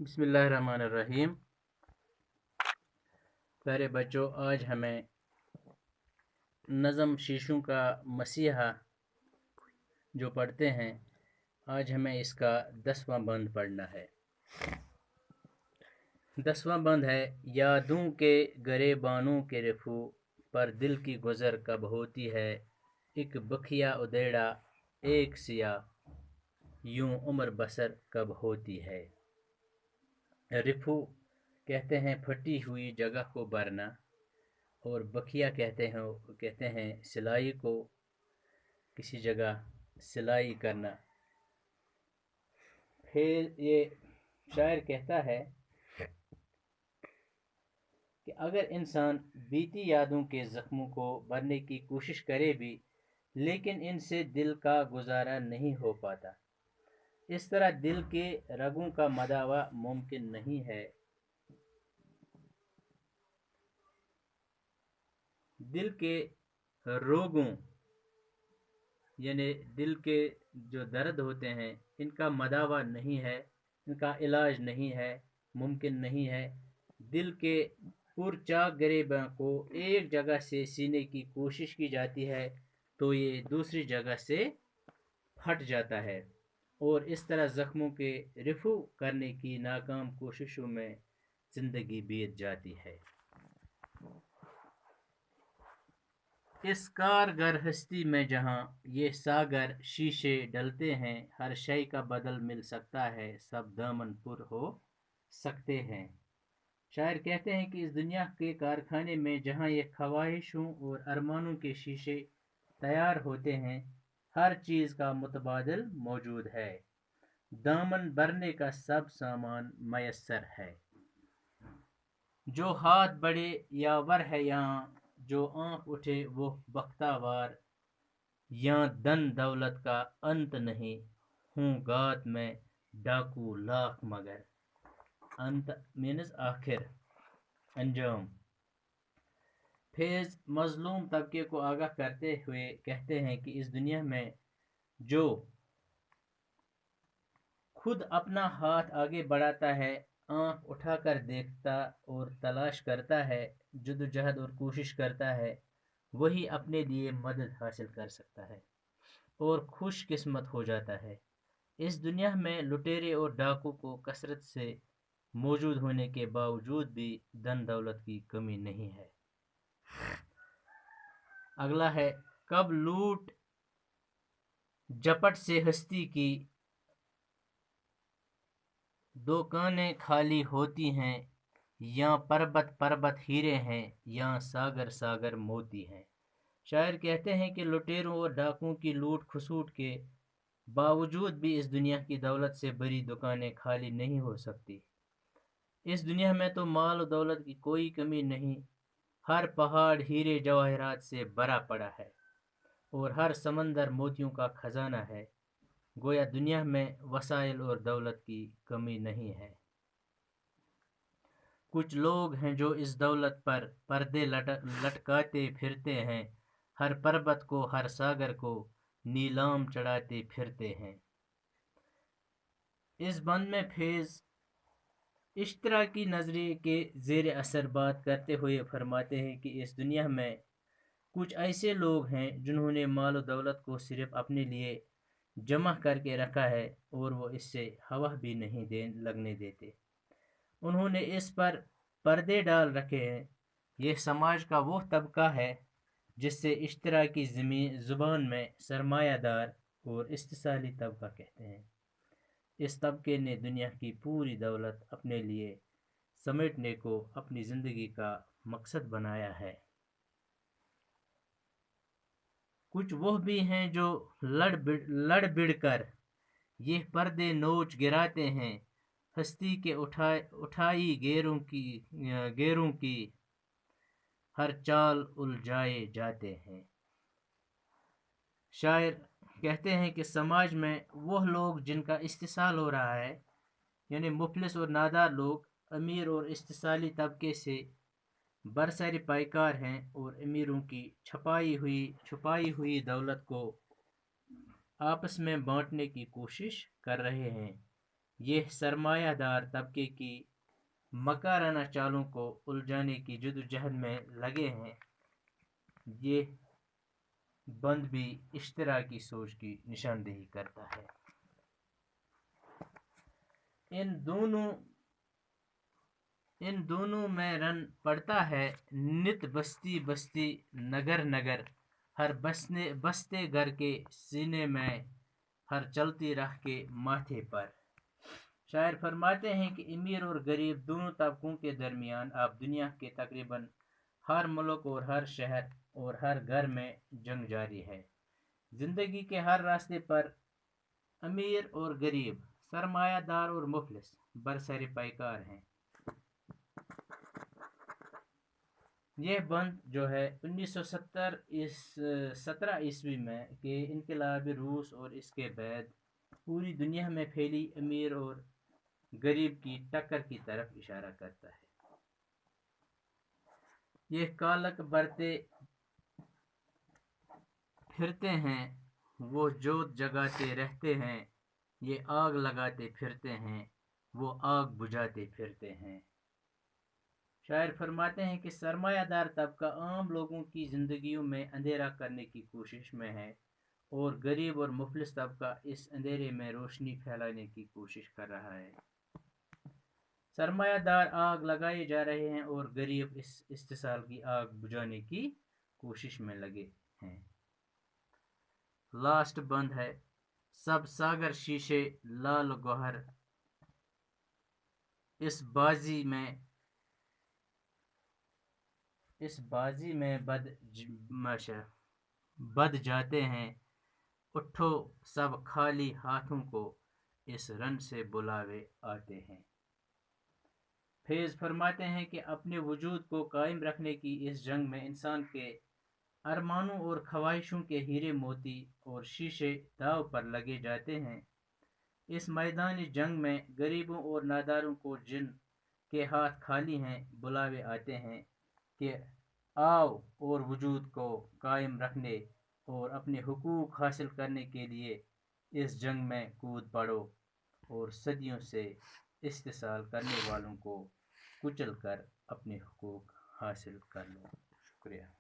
बिस्मिल्लाहिर्रहमानिर्रहीम। प्यारे बच्चों, आज हमें नज़म शीशों का मसीहा जो पढ़ते हैं, आज हमें इसका 10वां बंद पढ़ना है। 10वां बंद है। यादों के गरेबानों के रफू पर दिल की गुज़र कब होती है, एक बखिया उदेड़ा एक सिया यूं उम्र बसर कब होती है। रिफू कहते हैं फटी हुई जगह को भरना, और बखिया कहते हैं सिलाई को किसी जगह सिलाई करना। फिर ये शायर कहता है कि अगर इंसान बीती यादों के ज़ख्मों को भरने की कोशिश करे भी, लेकिन इनसे दिल का गुजारा नहीं हो पाता। इस तरह दिल के रगों का मदावा मुमकिन नहीं है। दिल के रोगों यानी दिल के जो दर्द होते हैं, इनका मदावा नहीं है, इनका इलाज नहीं है, मुमकिन नहीं है। दिल के पुरचाक गरेबां को एक जगह से सीने की कोशिश की जाती है तो ये दूसरी जगह से फट जाता है, और इस तरह ज़ख्मों के रिफू करने की नाकाम कोशिशों में ज़िंदगी बीत जाती है। इस कारगर हस्ती में जहाँ ये सागर शीशे डलते हैं, हर शय का बदल मिल सकता है, सब दामन पुर हो सकते हैं। शायर कहते हैं कि इस दुनिया के कारखाने में जहाँ ये ख्वाहिशों और अरमानों के शीशे तैयार होते हैं, हर चीज़ का मुतबादिल मौजूद है, दामन भरने का सब सामान मयस्सर है। जो हाथ बड़े यावर है यहाँ, जो आँख उठे वो बख्तावार, यहाँ धन दौलत का अंत नहीं, हूँ गात में डाकू लाख मगर। अंत मीन्स आखिर, अंजाम। फैज़ मजलूम तबके को आगाह करते हुए कहते हैं कि इस दुनिया में जो खुद अपना हाथ आगे बढ़ाता है, आंख उठाकर देखता और तलाश करता है, जद्दोजहद और कोशिश करता है, वही अपने लिए मदद हासिल कर सकता है और खुश किस्मत हो जाता है। इस दुनिया में लुटेरे और डाकू को कसरत से मौजूद होने के बावजूद भी धन दौलत की कमी नहीं है। अगला है, कब लूट झपट से हस्ती की दुकानें खाली होती हैं, यहाँ पर्वत पर्वत हीरे हैं, यहाँ सागर सागर मोती हैं। शायर कहते हैं कि लुटेरों और डाकुओं की लूट खसूट के बावजूद भी इस दुनिया की दौलत से भरी दुकानें खाली नहीं हो सकती। इस दुनिया में तो माल और दौलत की कोई कमी नहीं, हर पहाड़ हीरे जवाहरात से भरा पड़ा है और हर समंदर मोतियों का खजाना है। गोया दुनिया में वसाइल और दौलत की कमी नहीं है। कुछ लोग हैं जो इस दौलत पर पर्दे लटकाते फिरते हैं, हर पर्वत को हर सागर को नीलाम चढ़ाते फिरते हैं। इस बंद में फैज़ इश्तरा की नज़रिए के ज़ेर असर बात करते हुए फरमाते हैं कि इस दुनिया में कुछ ऐसे लोग हैं जिन्होंने माल और दौलत को सिर्फ अपने लिए जमा करके रखा है और वो इससे हवा भी नहीं लगने देते। उन्होंने इस पर पर्दे डाल रखे हैं। ये समाज का वो तबका है जिससे इश्तरा की ज़ुबान में सरमायादार और इस्तिसाली तबका कहते हैं। इस तबके ने दुनिया की पूरी दौलत अपने लिए समेटने को अपनी ज़िंदगी का मकसद बनाया है। कुछ वो भी हैं जो लड़ बिड़ कर ये पर्दे नोच गिराते हैं, हस्ती के उठाई गेरों की हर चाल उलझाए जाते हैं। शायर कहते हैं कि समाज में वह लोग जिनका इस्तेसाल हो रहा है, यानी मुफलिस और नादार लोग, अमीर और इस्तेसाली तबके से बरसरी पायकार हैं और अमीरों की छुपाई हुई दौलत को आपस में बांटने की कोशिश कर रहे हैं। یہ سرمایہ دار طبقے کی مکرانہ چالوں کو الجھانے کی جدوجہد میں لگے ہیں۔ یہ بند بھی اشتراکی سوچ کی نشاندہی کرتا ہے۔ ان دونوں میں رن پڑتا ہے نت بستی بستی نگر نگر، ہر بستے گھر کے سینے میں، ہر چلتی راہ کے ماتھے پر۔ شاعر فرماتے ہیں کہ امیر اور غریب دونوں طبقوں کے درمیان اب دنیا کے تقریباً ہر ملک اور ہر شہر اور ہر گھر میں جنگ جاری ہے۔ زندگی کے ہر راستے پر امیر اور غریب، سرمایہ دار اور مفلس برسر پیکار ہیں۔ یہ بند جو ہے 1917 عیسوی میں کہ انقلابی روس اور اس کے بعد پوری دنیا میں پھیلی امیر اور غریب کی ٹکر کی طرف اشارہ کرتا ہے۔ یہ کالک برتے پھرتے ہیں، وہ جوت جگاتے رہتے ہیں، یہ آگ لگاتے پھرتے ہیں، وہ آگ بجھاتے پھرتے ہیں۔ شاعر فرماتے ہیں کہ سرمایہ دار طبقہ عام لوگوں کی زندگیوں میں اندھیرا کرنے کی کوشش میں ہے، اور غریب اور مفلس طبقہ اس اندھیرے میں روشنی پھیلانے کی کوشش کر رہا ہے۔ سرمایہ دار آگ لگائے جا رہے ہیں اور غریب اس استحصال کی آگ بجھانے کی کوشش میں لگے ہیں۔ لاسٹ بند ہے، سب ساگر شیشے لال گوہر، اس بازی میں بد جاتے ہیں، اٹھو سب خالی ہاتھوں کو، اس رن سے بلاوے آتے ہیں۔ فیض فرماتے ہیں کہ اپنے وجود کو قائم رکھنے کی اس جنگ میں انسان کے ارمانوں اور خواہشوں کے ہیرے موتی اور شیشے داؤ پر لگے جاتے ہیں۔ اس میدان جنگ میں غریبوں اور ناداروں کو جن کے ہاتھ خالی ہیں بلاوے آتے ہیں کہ آؤ اور وجود کو قائم رکھنے اور اپنے حقوق حاصل کرنے کے لیے اس جنگ میں کود پڑو اور صدیوں سے استحصال کرنے والوں کو کچل کر اپنے حقوق حاصل کر لو۔ شکریہ۔